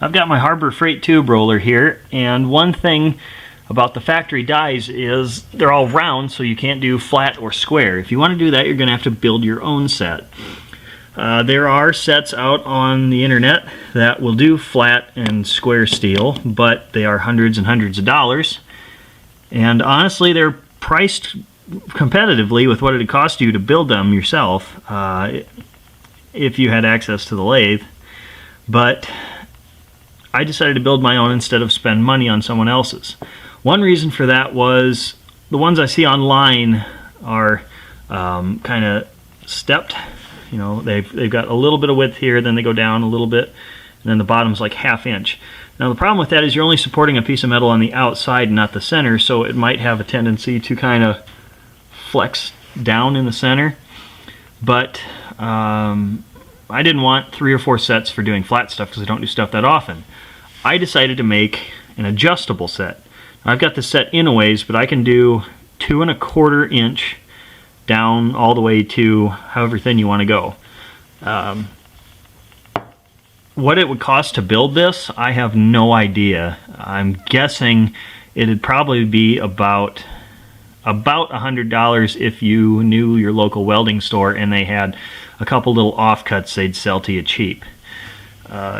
I've got my Harbor Freight tube roller here, and one thing about the factory dies is they're all round, so you can't do flat or square. If you want to do that, you're going to have to build your own set. There are sets out on the internet that will do flat and square steel, but they are hundreds and hundreds of dollars. And honestly, they're priced competitively with what it would cost you to build them yourself if you had access to the lathe. But I decided to build my own instead of spend money on someone else's. One reason for that was the ones I see online are kind of stepped. You know, they've got a little bit of width here, then they go down a little bit, and then the bottom's like ½ inch. Now the problem with that is you're only supporting a piece of metal on the outside, not the center, so it might have a tendency to kind of flex down in the center. But I didn't want 3 or 4 sets for doing flat stuff because I don't do stuff that often. I decided to make an adjustable set. I've got the set in a ways, but I can do 2 1/4 inch down all the way to however thin you want to go. What it would cost to build this, I have no idea. I'm guessing it'd probably be about $100 if you knew your local welding store and they had a couple little offcuts they'd sell to you cheap.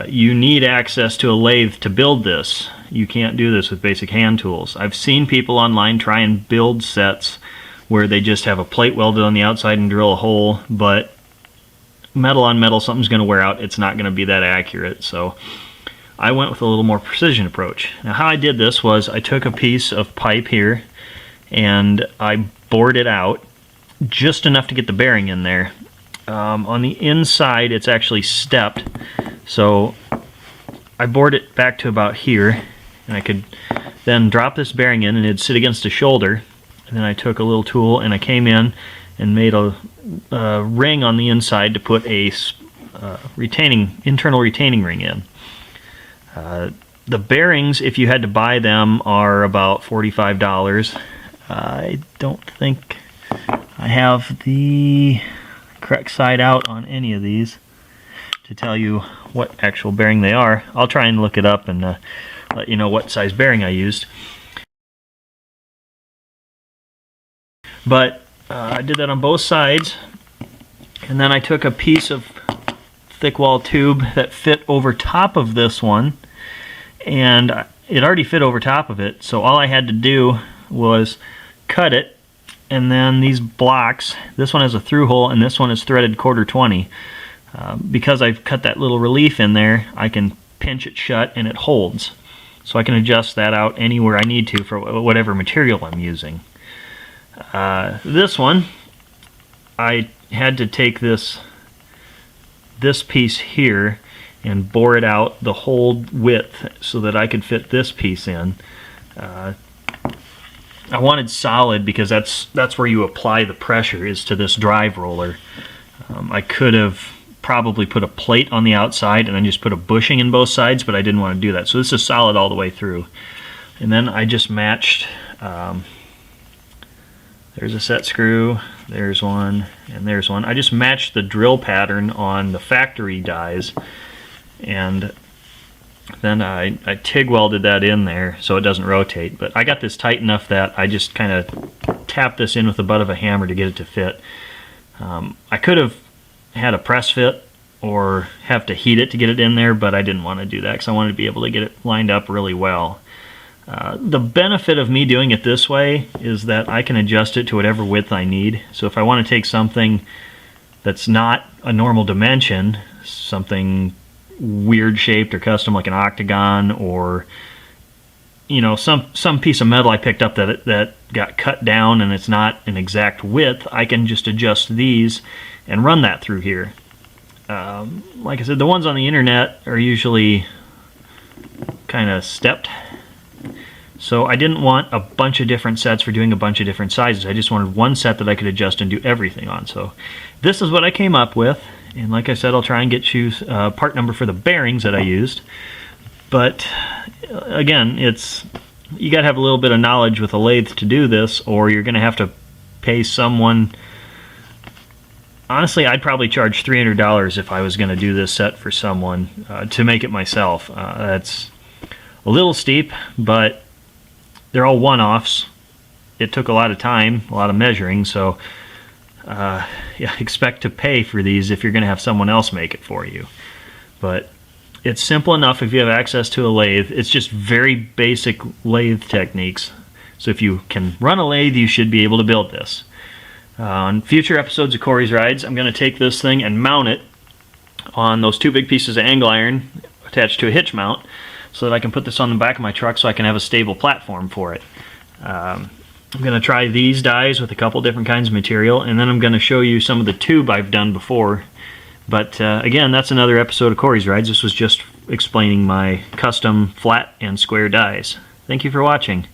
You need access to a lathe to build this. You can't do this with basic hand tools. I've seen people online try and build sets where they just have a plate welded on the outside and drill a hole, but metal on metal, something's going to wear out. It's not going to be that accurate. So I went with a little more precision approach. Now how I did this was I took a piece of pipe here and I bored it out just enough to get the bearing in there. On the inside it's actually stepped, so I bored it back to about here, and I could then drop this bearing in and it'd sit against a shoulder. And then I took a little tool and I came in and made a ring on the inside to put a internal retaining ring in. The bearings, if you had to buy them, are about $45. I don't think I have the correct side out on any of these to tell you what actual bearing they are. I'll try and look it up and let you know what size bearing I used. But I did that on both sides, and then I took a piece of thick wall tube that fit over top of this one, and it already fit over top of it, so all I had to do was cut it. And then these blocks, this one has a through hole and this one is threaded 1/4-20. Because I've cut that little relief in there, I can pinch it shut and it holds. So I can adjust that out anywhere I need to for whatever material I'm using. This one, I had to take this piece here and bore it out the whole width so that I could fit this piece in. I wanted solid because that's where you apply the pressure, is to this drive roller. I could have probably put a plate on the outside and then just put a bushing in both sides, but I didn't want to do that. So this is solid all the way through. And then I just matched, there's a set screw, there's one, and there's one. I just matched the drill pattern on the factory dies, and then I TIG welded that in there so it doesn't rotate. But I got this tight enough that I just kind of tapped this in with the butt of a hammer to get it to fit. I could have had a press fit or have to heat it to get it in there, but I didn't want to do that because I wanted to be able to get it lined up really well. The benefit of me doing it this way is that I can adjust it to whatever width I need. So if I want to take something that's not a normal dimension, something weird shaped or custom like an octagon, or some piece of metal I picked up that got cut down and it's not an exact width, I can just adjust these and run that through here. Like I said, the ones on the internet are usually kind of stepped, so I didn't want a bunch of different sets for doing a bunch of different sizes. I just wanted one set that I could adjust and do everything on. So this is what I came up with. And like I said, I'll try and get you part number for the bearings that I used. But again, you got to have a little bit of knowledge with a lathe to do this, or you're going to have to pay someone honestly, I'd probably charge $300 if I was going to do this set for someone to make it myself. That's a little steep, but they're all one-offs. It took a lot of time, a lot of measuring, so yeah, expect to pay for these if you're going to have someone else make it for you. But it's simple enough if you have access to a lathe. It's just very basic lathe techniques. So if you can run a lathe, you should be able to build this. On future episodes of Kory's Rides, I'm going to take this thing and mount it on those two big pieces of angle iron attached to a hitch mount so that I can put this on the back of my truck so I can have a stable platform for it. I'm going to try these dies with a couple different kinds of material, and then I'm going to show you some of the tube I've done before. But again, that's another episode of Kory's Rides. This was just explaining my custom flat and square dies. Thank you for watching.